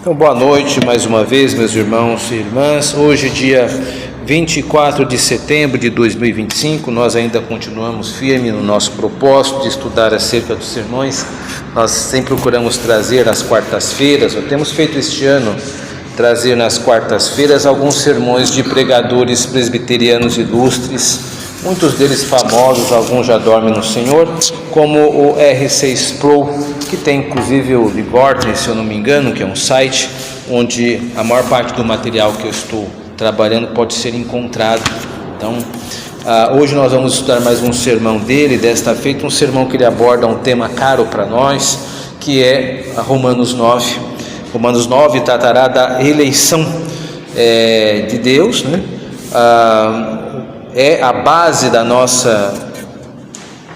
Então, boa noite mais uma vez, meus irmãos e irmãs. Hoje, dia 24 de setembro de 2025, nós ainda continuamos firmes no nosso propósito de estudar acerca dos sermões. Nós sempre procuramos trazer às quartas-feiras, temos feito este ano, trazer nas quartas-feiras alguns sermões de pregadores presbiterianos ilustres, muitos deles famosos, alguns já dormem no Senhor, como o R.C. Sproul, que tem inclusive o Liborte, se eu não me engano, que é um site onde a maior parte do material que eu estou trabalhando pode ser encontrado. Então, hoje nós vamos estudar mais um sermão dele, desta feita um sermão que ele aborda um tema caro para nós, que é Romanos 9. Romanos 9 tratará da eleição de Deus, né? É a base da nossa,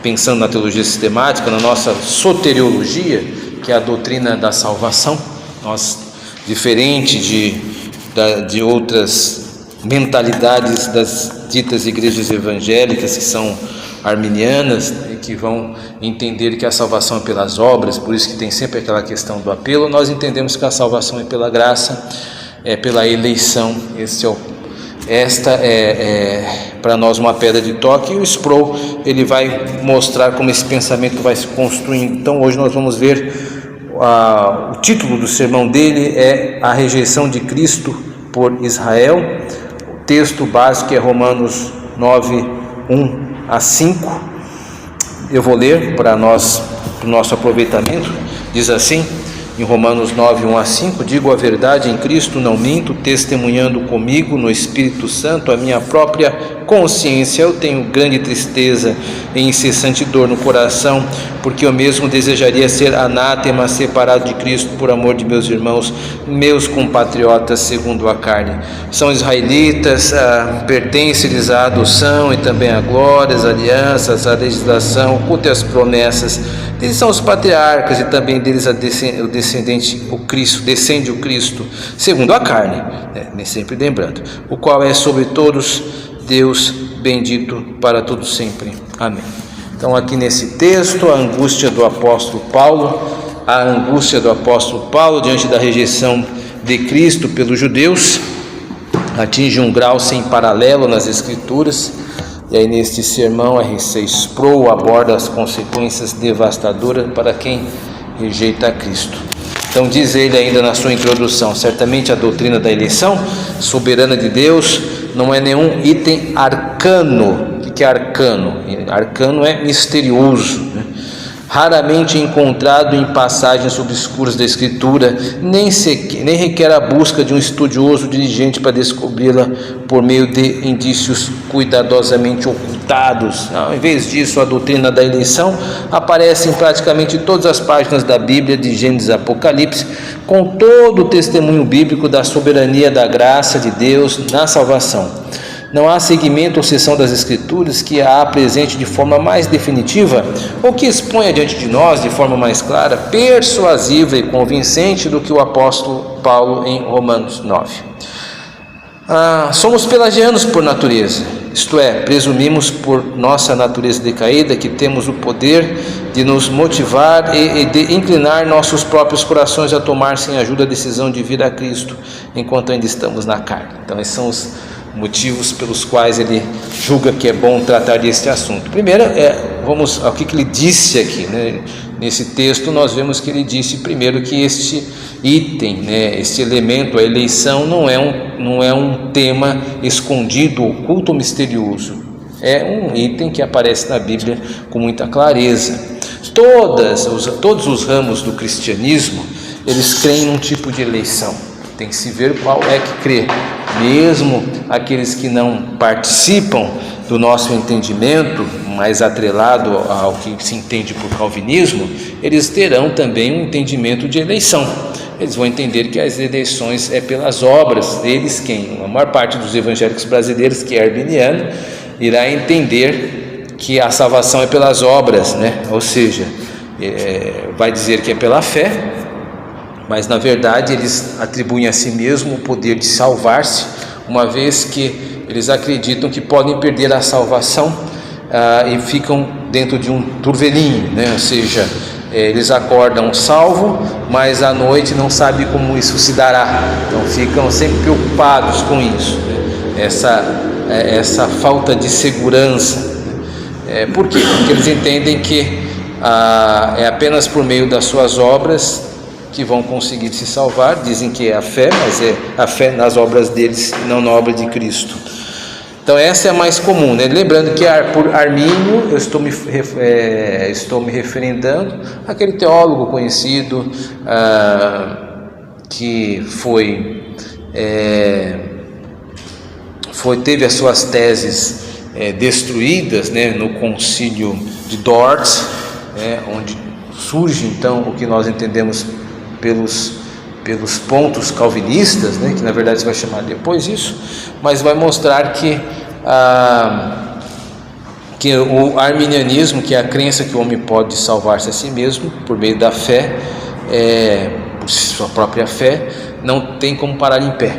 pensando na teologia sistemática, na nossa soteriologia, que é a doutrina da salvação. Nós, diferente de outras mentalidades das ditas igrejas evangélicas, que são arminianas, e que vão entender que a salvação é pelas obras, por isso que tem sempre aquela questão do apelo, nós entendemos que a salvação é pela graça, é pela eleição. Esta é para nós uma pedra de toque, e o Sproul ele vai mostrar como esse pensamento vai se construindo. Então hoje nós vamos ver o título do sermão dele é A Rejeição de Cristo por Israel. O texto básico é Romanos 9, 1 a 5. Eu vou ler para o nosso aproveitamento. Diz assim em Romanos 9, 1 a 5: digo a verdade em Cristo, não minto, testemunhando comigo no Espírito Santo a minha própria consciência. Eu tenho grande tristeza e incessante dor no coração, porque eu mesmo desejaria ser anátema, separado de Cristo por amor de meus irmãos, meus compatriotas segundo a carne. São israelitas, pertencem-lhes à adoção e também à glória, às alianças, à legislação, o culto e as promessas. Eles são os patriarcas e também deles o descendente, o Cristo, descende o Cristo, segundo a carne, sempre lembrando, o qual é sobre todos Deus, bendito para todos sempre. Amém. Então aqui nesse texto, a angústia do apóstolo Paulo diante da rejeição de Cristo pelos judeus, atinge um grau sem paralelo nas Escrituras. E aí neste sermão, R.C. Sproul aborda as consequências devastadoras para quem rejeita a Cristo. Então diz ele ainda na sua introdução: certamente a doutrina da eleição soberana de Deus não é nenhum item arcano. O que é arcano? Arcano é misterioso, né? Raramente encontrado em passagens obscuras da Escritura, nem requer a busca de um estudioso diligente para descobri-la por meio de indícios cuidadosamente ocultados. Ao invés disso, a doutrina da eleição aparece em praticamente todas as páginas da Bíblia, de Gênesis a Apocalipse, com todo o testemunho bíblico da soberania da graça de Deus na salvação. Não há segmento ou seção das Escrituras que a apresente de forma mais definitiva ou que exponha diante de nós de forma mais clara, persuasiva e convincente do que o apóstolo Paulo em Romanos 9. Somos pelagianos por natureza, isto é, presumimos por nossa natureza decaída que temos o poder de nos motivar e de inclinar nossos próprios corações a tomar sem ajuda a decisão de vir a Cristo enquanto ainda estamos na carne. Então esses são os motivos pelos quais ele julga que é bom tratar deste assunto. Primeiro, vamos ao que ele disse aqui, né? Nesse texto nós vemos que ele disse primeiro que este item, este elemento, a eleição, não é um tema escondido, oculto ou misterioso. É um item que aparece na Bíblia com muita clareza. Todos os ramos do cristianismo, eles creem num tipo de eleição. Tem que se ver qual é que crê. Mesmo aqueles que não participam do nosso entendimento, mais atrelado ao que se entende por calvinismo, eles terão também um entendimento de eleição. Eles vão entender que as eleições é pelas obras. Eles, a maior parte dos evangélicos brasileiros, que é arminiano, irá entender que a salvação é pelas obras, né? Ou seja, vai dizer que é pela fé, mas na verdade eles atribuem a si mesmo o poder de salvar-se, uma vez que eles acreditam que podem perder a salvação e ficam dentro de um turvelinho, né? Ou seja, Eles acordam salvo, mas à noite não sabem como isso se dará, então ficam sempre preocupados com isso, né? Essa falta de segurança. Por quê? Porque eles entendem que é apenas por meio das suas obras que vão conseguir se salvar. Dizem que é a fé, mas é a fé nas obras deles e não na obra de Cristo. Então essa é a mais comum, né? Lembrando que por Armínio eu estou me referendando àquele teólogo conhecido que teve as suas teses destruídas, né, no concílio de Dort, onde surge então o que nós entendemos pelos pontos calvinistas, né, que na verdade se vai chamar depois isso, mas vai mostrar que o arminianismo, que é a crença que o homem pode salvar-se a si mesmo por meio da fé, por sua própria fé, não tem como parar em pé.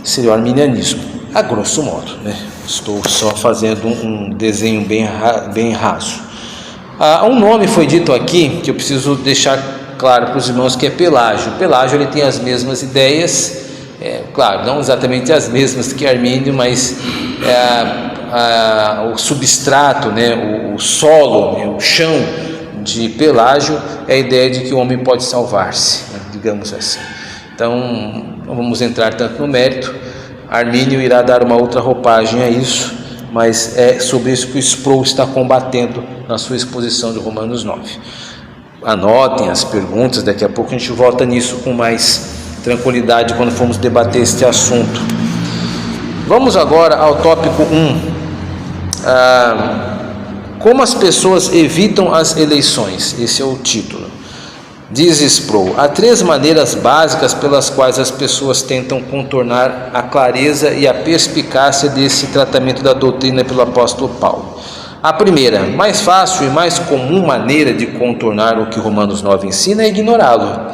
Seria o arminianismo, a grosso modo, né? Estou só fazendo um desenho bem raso. Um nome foi dito aqui que eu preciso deixar claro para os irmãos, que é Pelágio. Pelágio, ele tem as mesmas ideias, claro, não exatamente as mesmas que Armínio, mas o substrato, né, o solo, né, o chão de Pelágio é a ideia de que o homem pode salvar-se, né, digamos assim. Então, não vamos entrar tanto no mérito. Armínio irá dar uma outra roupagem a isso, mas é sobre isso que o Sproul está combatendo na sua exposição de Romanos 9. Anotem as perguntas, daqui a pouco a gente volta nisso com mais tranquilidade quando formos debater este assunto. Vamos agora ao tópico 1. Como as pessoas evitam as eleições? Esse é o título. Diz Sproul: há 3 maneiras básicas pelas quais as pessoas tentam contornar a clareza e a perspicácia desse tratamento da doutrina pelo apóstolo Paulo. A primeira, mais fácil e mais comum maneira de contornar o que Romanos 9 ensina é ignorá-lo,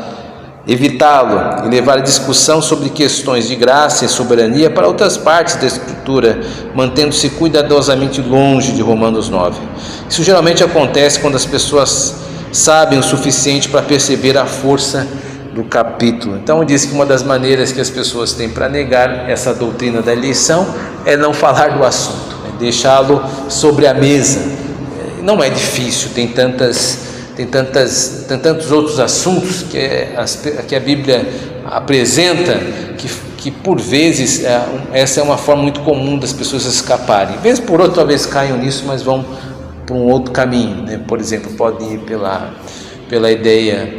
evitá-lo e levar a discussão sobre questões de graça e soberania para outras partes da Escritura, mantendo-se cuidadosamente longe de Romanos 9. Isso geralmente acontece quando as pessoas sabem o suficiente para perceber a força do capítulo. Então diz que uma das maneiras que as pessoas têm para negar essa doutrina da eleição é não falar do assunto, é deixá-lo sobre a mesa. Não é difícil, tem tantos outros assuntos que a Bíblia apresenta que por vezes essa é uma forma muito comum das pessoas escaparem. Vez por outra talvez caiam nisso, mas vão para um outro caminho, né? Por exemplo, podem ir pela ideia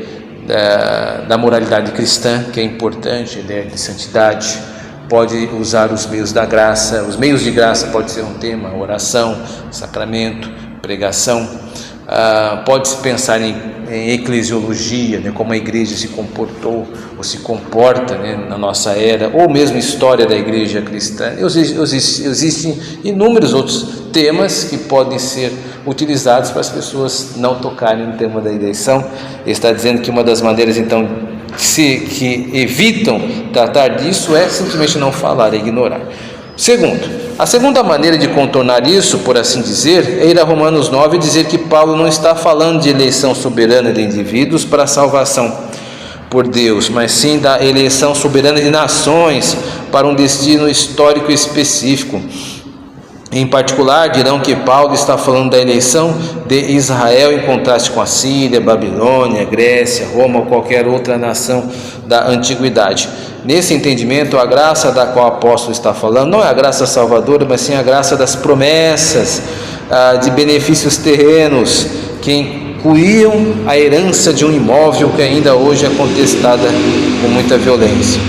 da moralidade cristã, que é importante, a ideia de santidade. Pode usar os meios da graça, os meios de graça pode ser um tema, oração, sacramento, pregação. Pode-se pensar em eclesiologia, né, como a igreja se comportou ou se comporta, né, na nossa era, ou mesmo história da igreja cristã. Existem inúmeros outros temas que podem ser utilizados para as pessoas não tocarem no tema da eleição. Ele está dizendo que uma das maneiras então que evitam tratar disso é simplesmente não falar, é ignorar. A segunda maneira de contornar isso, por assim dizer, é ir a Romanos 9 e dizer que Paulo não está falando de eleição soberana de indivíduos para a salvação por Deus, mas sim da eleição soberana de nações para um destino histórico específico. Em particular, dirão que Paulo está falando da eleição de Israel em contraste com a Síria, Babilônia, Grécia, Roma ou qualquer outra nação da antiguidade. Nesse entendimento, a graça da qual o apóstolo está falando não é a graça salvadora, mas sim a graça das promessas, de benefícios terrenos, que incluíam a herança de um imóvel que ainda hoje é contestada com muita violência,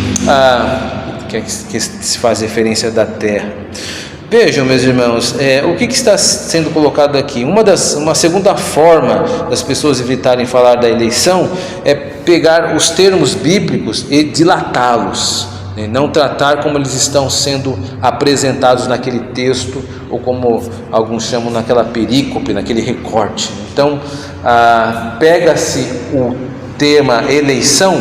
que se faz referência da terra. Vejam, meus irmãos, o que está sendo colocado aqui? Uma segunda forma das pessoas evitarem falar da eleição é pegar os termos bíblicos e dilatá-los, né? Não tratar como eles estão sendo apresentados naquele texto, ou como alguns chamam naquela perícope, naquele recorte. Então, pega-se o tema eleição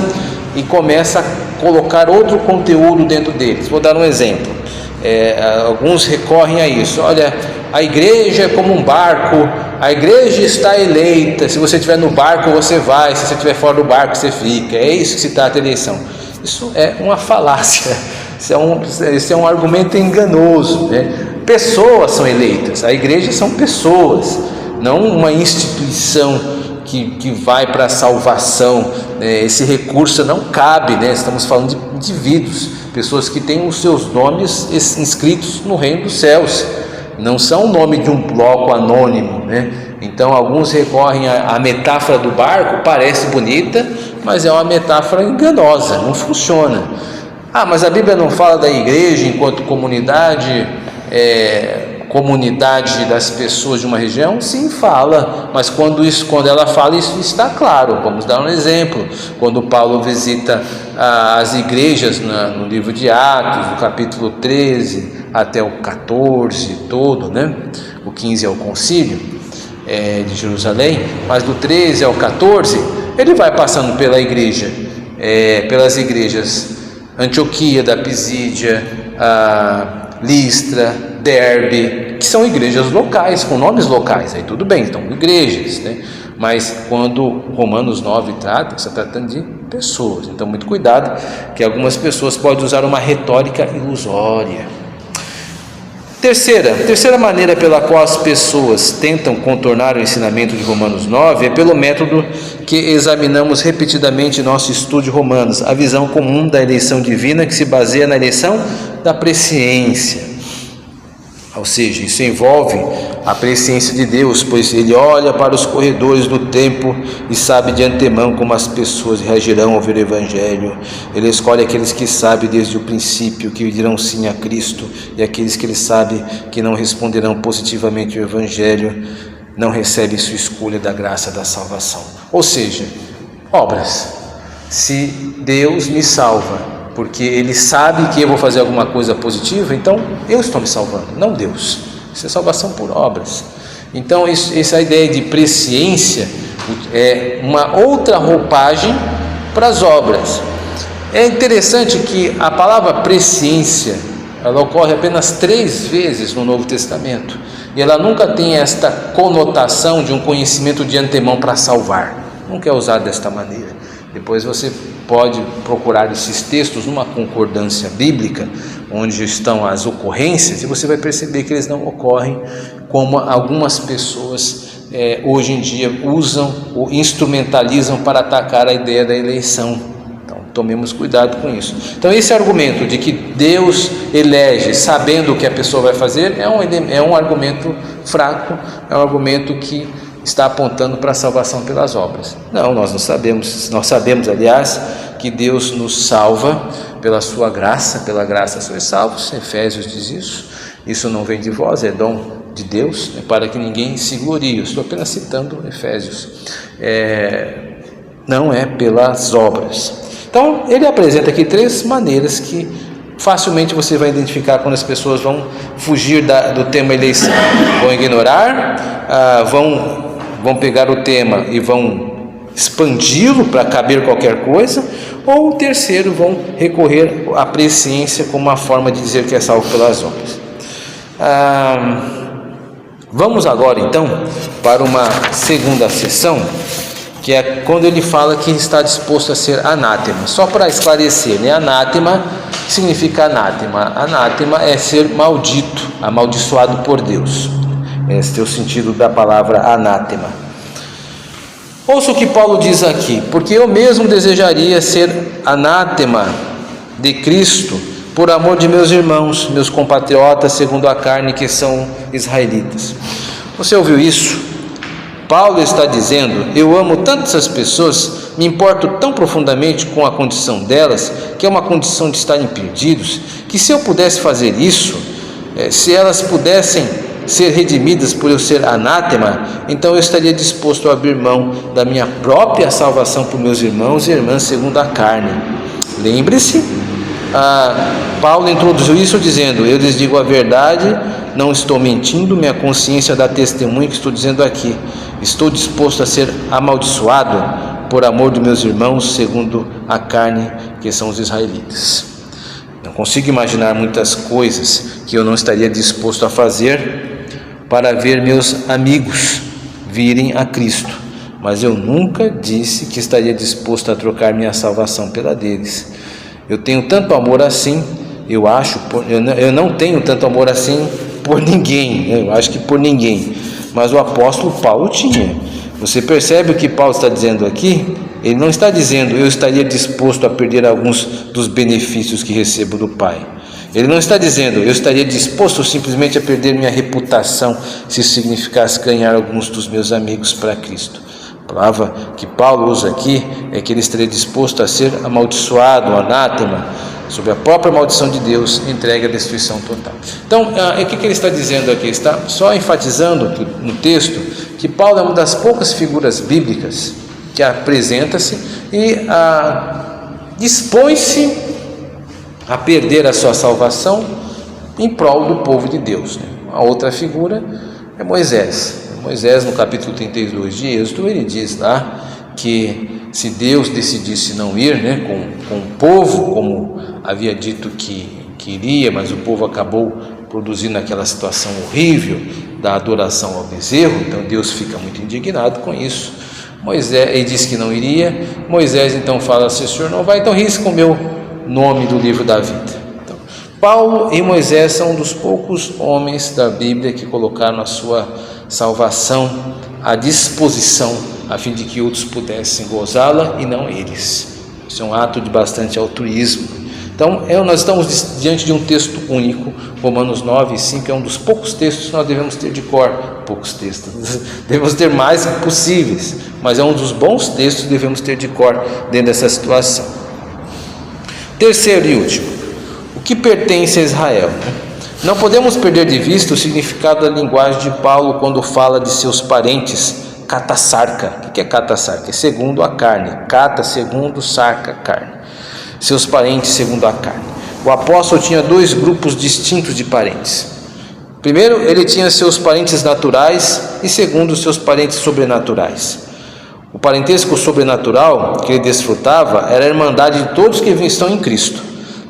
e começa a colocar outro conteúdo dentro deles. Vou dar um exemplo. Alguns recorrem a isso. Olha, a igreja é como um barco, a igreja está eleita, se você estiver no barco você vai, se você estiver fora do barco você fica. É isso que se trata de eleição. Isso é uma falácia, isso é um argumento enganoso, né? Pessoas são eleitas, a igreja são pessoas, não uma instituição que vai para a salvação. Esse recurso não cabe, né? Estamos falando de indivíduos, pessoas que têm os seus nomes inscritos no reino dos céus, não são o nome de um bloco anônimo, né? Então alguns recorrem à metáfora do barco, parece bonita, mas é uma metáfora enganosa, não funciona. Mas a Bíblia não fala da igreja enquanto comunidade das pessoas de uma região? Sim, fala, mas quando ela fala, isso está claro. Vamos dar um exemplo. Quando Paulo visita as igrejas no livro de Atos, do capítulo 13 até o 14 todo, né? O 15 é o concílio de Jerusalém, mas do 13 ao 14 ele vai passando pela igreja, pelas igrejas Antioquia da Pisídia, Listra, Derbe, que são igrejas locais, com nomes locais. Aí tudo bem, então igrejas, né? Mas quando Romanos 9 trata, está tratando de pessoas. Então muito cuidado, que algumas pessoas podem usar uma retórica ilusória. Terceira maneira pela qual as pessoas tentam contornar o ensinamento de Romanos 9 é pelo método que examinamos repetidamente em nosso estudo de Romanos, a visão comum da eleição divina, que se baseia na eleição da presciência. Ou seja, isso envolve a presciência de Deus, pois Ele olha para os corredores do tempo e sabe de antemão como as pessoas reagirão ao ouvir o Evangelho. Ele escolhe aqueles que sabem desde o princípio que dirão sim a Cristo, e aqueles que Ele sabe que não responderão positivamente ao Evangelho não recebem sua escolha da graça da salvação. Ou seja, obras. Se Deus me salva porque Ele sabe que eu vou fazer alguma coisa positiva, então eu estou me salvando, não Deus. Isso é salvação por obras. Então essa ideia de presciência é uma outra roupagem para as obras. É interessante que a palavra presciência, ela ocorre apenas 3 vezes no Novo Testamento, e ela nunca tem esta conotação de um conhecimento de antemão para salvar. Nunca é usado desta maneira. Depois você pode procurar esses textos numa concordância bíblica, onde estão as ocorrências, e você vai perceber que eles não ocorrem como algumas pessoas hoje em dia usam ou instrumentalizam para atacar a ideia da eleição. Então tomemos cuidado com isso. Então esse argumento de que Deus elege sabendo o que a pessoa vai fazer é um argumento fraco, é um argumento que está apontando para a salvação pelas obras. Não, nós sabemos, aliás, que Deus nos salva pela sua graça, pela graça sois salvos. Efésios diz isso. Isso não vem de vós, é dom de Deus, para que ninguém se glorie. Eu estou apenas citando Efésios. Não é pelas obras. Então ele apresenta aqui 3 maneiras que facilmente você vai identificar quando as pessoas vão fugir do tema eleição. Vão ignorar, vão pegar o tema e vão expandi-lo para caber qualquer coisa, ou o terceiro, vão recorrer à presciência como uma forma de dizer que é salvo pelas obras. Vamos agora então para uma segunda sessão, que é quando ele fala que está disposto a ser anátema. Só para esclarecer, né? Anátema significa anátema. Anátema é ser maldito, amaldiçoado por Deus. Esse é o sentido da palavra anátema. Ouça o que Paulo diz aqui: porque eu mesmo desejaria ser anátema de Cristo, por amor de meus irmãos, meus compatriotas segundo a carne, que são israelitas. Você ouviu isso? Paulo está dizendo: eu amo tanto essas pessoas, me importo tão profundamente com a condição delas, que é uma condição de estarem perdidos, que se eu pudesse fazer isso, se elas pudessem ser redimidas por eu ser anátema, então eu estaria disposto a abrir mão da minha própria salvação por meus irmãos e irmãs segundo a carne. Lembre-se, Paulo introduziu isso dizendo: eu lhes digo a verdade, não estou mentindo, minha consciência dá testemunho que estou dizendo aqui. Estou disposto a ser amaldiçoado por amor de meus irmãos segundo a carne, que são os israelitas. Não consigo imaginar muitas coisas que eu não estaria disposto a fazer para ver meus amigos virem a Cristo, mas eu nunca disse que estaria disposto a trocar minha salvação pela deles. Eu tenho tanto amor assim, eu não tenho tanto amor assim por ninguém, eu acho que por ninguém, mas o apóstolo Paulo tinha. Você percebe o que Paulo está dizendo aqui? Ele não está dizendo, eu estaria disposto a perder alguns dos benefícios que recebo do Pai. Ele não está dizendo, eu estaria disposto simplesmente a perder minha reputação se isso significasse ganhar alguns dos meus amigos para Cristo. A palavra que Paulo usa aqui é que ele estaria disposto a ser amaldiçoado, anátema, sob a própria maldição de Deus, entregue à destruição total. Então, o que ele está dizendo aqui? Está só enfatizando no texto que Paulo é uma das poucas figuras bíblicas que apresenta-se e dispõe-se a perder a sua salvação em prol do povo de Deus. A outra figura é Moisés. Moisés, no capítulo 32 de Êxodo, ele diz lá que se Deus decidisse não ir com o povo, como havia dito que iria, mas o povo acabou produzindo aquela situação horrível da adoração ao bezerro, então Deus fica muito indignado com isso. Moisés, ele disse que não iria. Moisés então fala assim: o senhor não vai, então risca o meu nome do livro da vida. Então, Paulo e Moisés são um dos poucos homens da Bíblia que colocaram a sua salvação à disposição, a fim de que outros pudessem gozá-la e não eles. Isso é um ato de bastante altruísmo. Então, nós estamos diante de um texto único. Romanos 9 e 5 é um dos poucos textos que nós devemos ter de cor. Poucos textos, devemos ter mais possíveis, mas é um dos bons textos que devemos ter de cor dentro dessa situação. Terceiro e último, o que pertence a Israel? Não podemos perder de vista o significado da linguagem de Paulo quando fala de seus parentes, catasarca. O que é catasarca? É segundo a carne. Cata, segundo, sarca, carne. Seus parentes segundo a carne. O apóstolo tinha dois grupos distintos de parentes. Primeiro, ele tinha seus parentes naturais e segundo, seus parentes sobrenaturais. O parentesco sobrenatural que ele desfrutava era a irmandade de todos que estão em Cristo.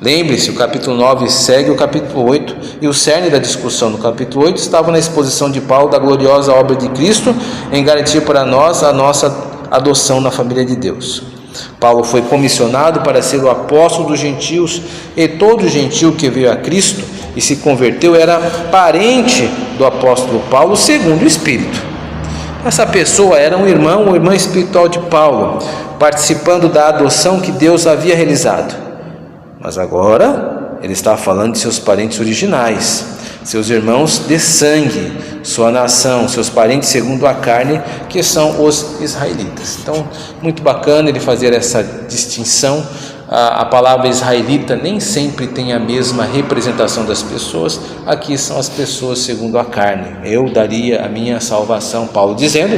Lembre-se, o capítulo 9 segue o capítulo 8 e o cerne da discussão no capítulo 8 estava na exposição de Paulo da gloriosa obra de Cristo em garantir para nós a nossa adoção na família de Deus. Paulo foi comissionado para ser o apóstolo dos gentios, e todo gentil que veio a Cristo e se converteu era parente do apóstolo Paulo segundo o Espírito. Essa pessoa era um irmão ou irmã espiritual de Paulo, participando da adoção que Deus havia realizado. Mas agora ele está falando de seus parentes originais, seus irmãos de sangue, sua nação, seus parentes segundo a carne, que são os israelitas. Então, muito bacana ele fazer essa distinção. A palavra israelita nem sempre tem a mesma representação das pessoas. Aqui são as pessoas segundo a carne. Eu daria a minha salvação, Paulo dizendo,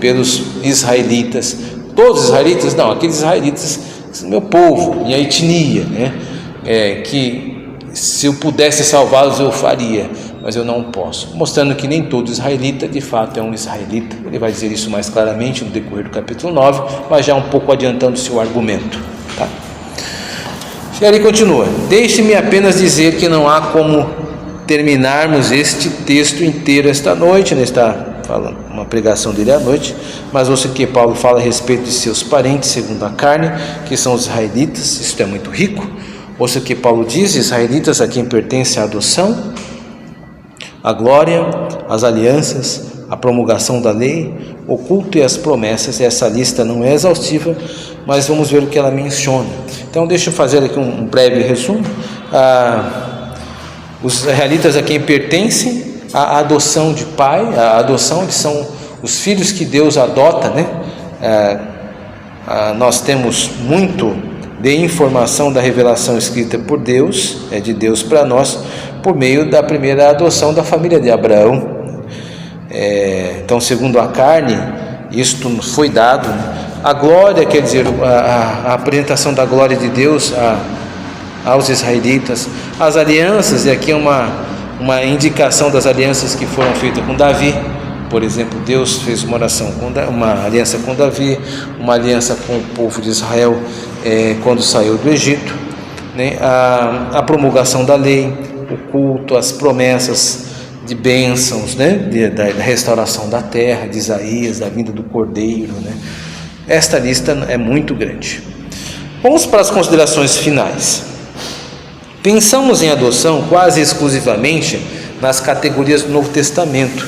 pelos israelitas. Todos os israelitas? Não, aqueles israelitas, meu povo, minha etnia, que se eu pudesse salvá-los eu faria, mas eu não posso, mostrando que nem todo israelita de fato é um israelita. Ele vai dizer isso mais claramente no decorrer do capítulo 9, mas já um pouco adiantando o seu argumento, tá? E ali continua: deixe-me apenas dizer que não há como terminarmos este texto inteiro esta noite, está falando uma pregação dele à noite, mas ouça que Paulo fala a respeito de seus parentes segundo a carne, que são os israelitas. Isso é muito rico. Ouça o que Paulo diz: israelitas a quem pertence a adoção, a glória, as alianças, a promulgação da lei, o culto e as promessas. Essa lista não é exaustiva, mas vamos ver o que ela menciona. Então deixa eu fazer aqui um breve resumo. Os israelitas a quem pertence a adoção de pai, a adoção que são os filhos que Deus adota, nós temos muito de informação da revelação escrita por Deus, de Deus para nós, por meio da primeira adoção da família de Abraão. Então, segundo a carne, isto nos foi dado. A glória, quer dizer, a apresentação da glória de Deus aos israelitas. As alianças, e aqui é uma indicação das alianças que foram feitas com Davi. Por exemplo, Deus fez uma aliança com Davi, uma aliança com o povo de Israel quando saiu do Egito. né, a promulgação da lei, o culto, as promessas de bênçãos, né, da restauração da terra, de Isaías, da vinda do Cordeiro, né. Esta lista é muito grande. Vamos para as considerações finais. Pensamos em adoção quase exclusivamente nas categorias do Novo Testamento.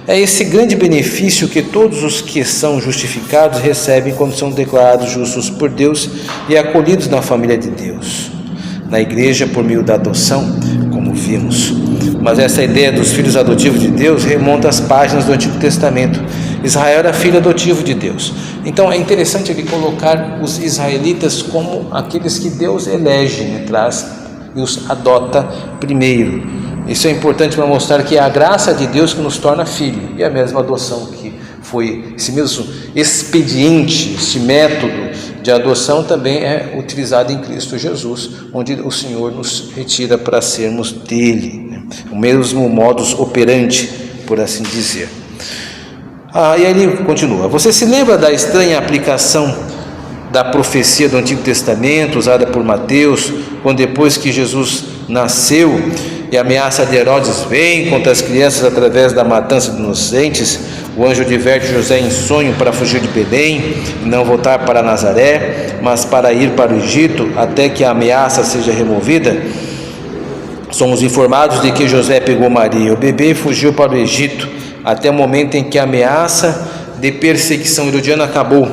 É esse grande benefício que todos os que são justificados recebem quando são declarados justos por Deus e acolhidos na família de Deus, na igreja, por meio da adoção, como vimos. Mas essa ideia dos filhos adotivos de Deus remonta às páginas do Antigo Testamento. Israel era filho adotivo de Deus. Então é interessante ele colocar os israelitas como aqueles que Deus elege, né, traz e os adota primeiro. Isso é importante para mostrar que é a graça de Deus que nos torna filho, e a mesma adoção que foi, esse mesmo expediente, esse método de adoção também é utilizado em Cristo Jesus, onde o Senhor nos retira para sermos dele, né? O mesmo modus operandi, por assim dizer. E aí ele continua: você se lembra da estranha aplicação da profecia do Antigo Testamento usada por Mateus, quando depois que Jesus nasceu e a ameaça de Herodes vem contra as crianças através da matança de inocentes, o anjo adverte José em sonho para fugir de Belém e não voltar para Nazaré, mas para ir para o Egito até que a ameaça seja removida? Somos informados de que José pegou Maria e o bebê e fugiu para o Egito até o momento em que a ameaça de perseguição herodiana acabou.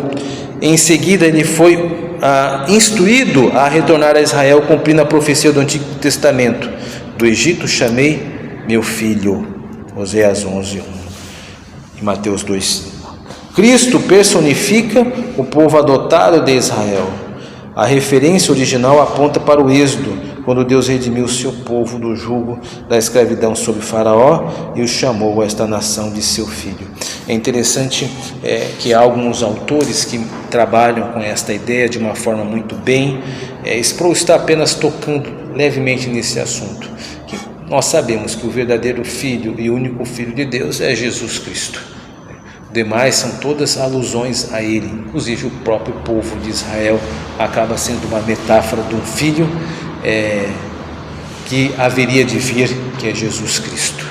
Em seguida ele foi instruído a retornar a Israel, cumprindo a profecia do Antigo Testamento: do Egito chamei meu filho. Oséias 11:1 e Mateus 2:5. Cristo personifica o povo adotado de Israel. A referência original aponta para o Êxodo, quando Deus redimiu o seu povo do jugo da escravidão sob Faraó e o chamou a esta nação de seu filho. É interessante que há alguns autores que trabalham com esta ideia de uma forma muito bem. Sproul está apenas tocando levemente nesse assunto, que nós sabemos que o verdadeiro Filho e único Filho de Deus é Jesus Cristo. Demais são todas alusões a Ele, inclusive o próprio povo de Israel acaba sendo uma metáfora de um filho que haveria de vir, que é Jesus Cristo.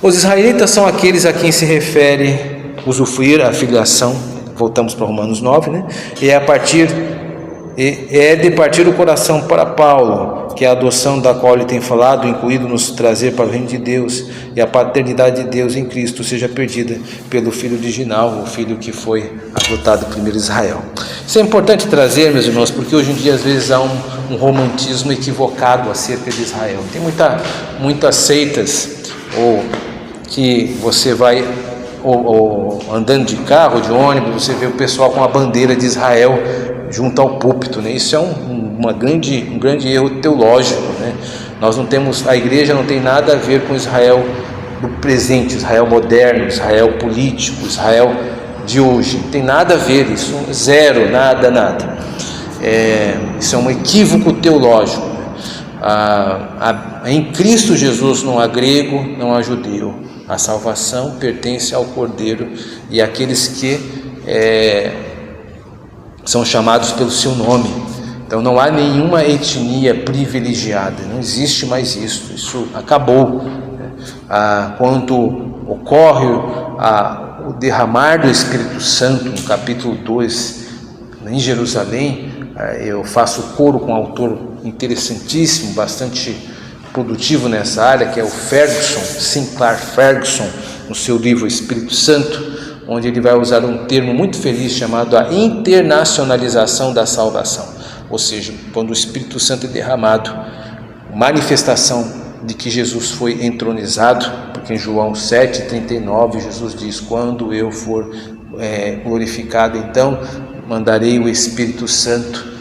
Os israelitas são aqueles a quem se refere usufruir a filiação. Voltamos para Romanos 9, né? E é de partir o coração para Paulo, que a adoção da qual ele tem falado, incluído nos trazer para o reino de Deus, e a paternidade de Deus em Cristo seja perdida pelo Filho original, o Filho que foi adotado primeiro em Israel. Isso é importante trazer, meus irmãos, porque hoje em dia às vezes há um romantismo equivocado acerca de Israel. Tem muitas seitas, ou que você vai ou andando de carro, de ônibus, você vê o pessoal com a bandeira de Israel junto ao púlpito, né? Isso é um grande erro teológico, né? Nós não temos, a igreja não tem nada a ver com Israel do presente, Israel moderno, Israel político, Israel de hoje. Não tem nada a ver, isso zero, nada. Isso é um equívoco teológico. Em Cristo Jesus não há grego, não há judeu. A salvação pertence ao Cordeiro e àqueles que são chamados pelo seu nome. Então não há nenhuma etnia privilegiada, não existe mais isso acabou. Quando ocorre o derramar do Espírito Santo, no capítulo 2, em Jerusalém, eu faço coro com um autor interessantíssimo, bastante produtivo nessa área, que é o Sinclair Ferguson, no seu livro Espírito Santo, onde ele vai usar um termo muito feliz chamado a internacionalização da salvação. Ou seja, quando o Espírito Santo é derramado, manifestação de que Jesus foi entronizado, porque em João 7,39 Jesus diz: quando eu for glorificado, então mandarei o Espírito Santo,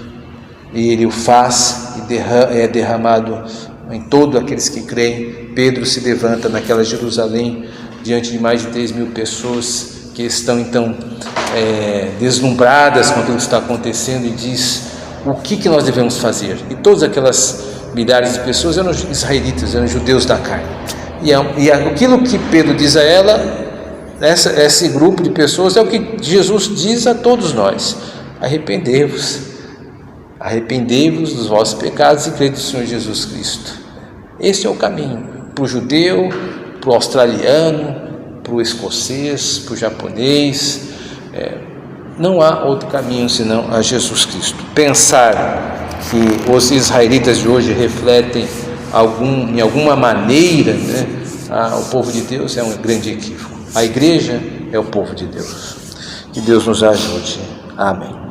e ele o faz, e é derramado em todos aqueles que creem. Pedro se levanta naquela Jerusalém, diante de mais de 3.000 pessoas, que estão então deslumbradas com aquilo que está acontecendo, e diz: o que nós devemos fazer? E todas aquelas milhares de pessoas eram israelitas, eram judeus da carne, e aquilo que Pedro diz a esse grupo de pessoas é o que Jesus diz a todos nós: arrependei-vos, arrependei-vos dos vossos pecados e crede no Senhor Jesus Cristo. Esse é o caminho para o judeu, para o australiano, para o escocês, para o japonês. Não há outro caminho senão a Jesus Cristo. Pensar que os israelitas de hoje refletem em alguma maneira, o povo de Deus é um grande equívoco. A igreja é o povo de Deus. Que Deus nos ajude. Amém.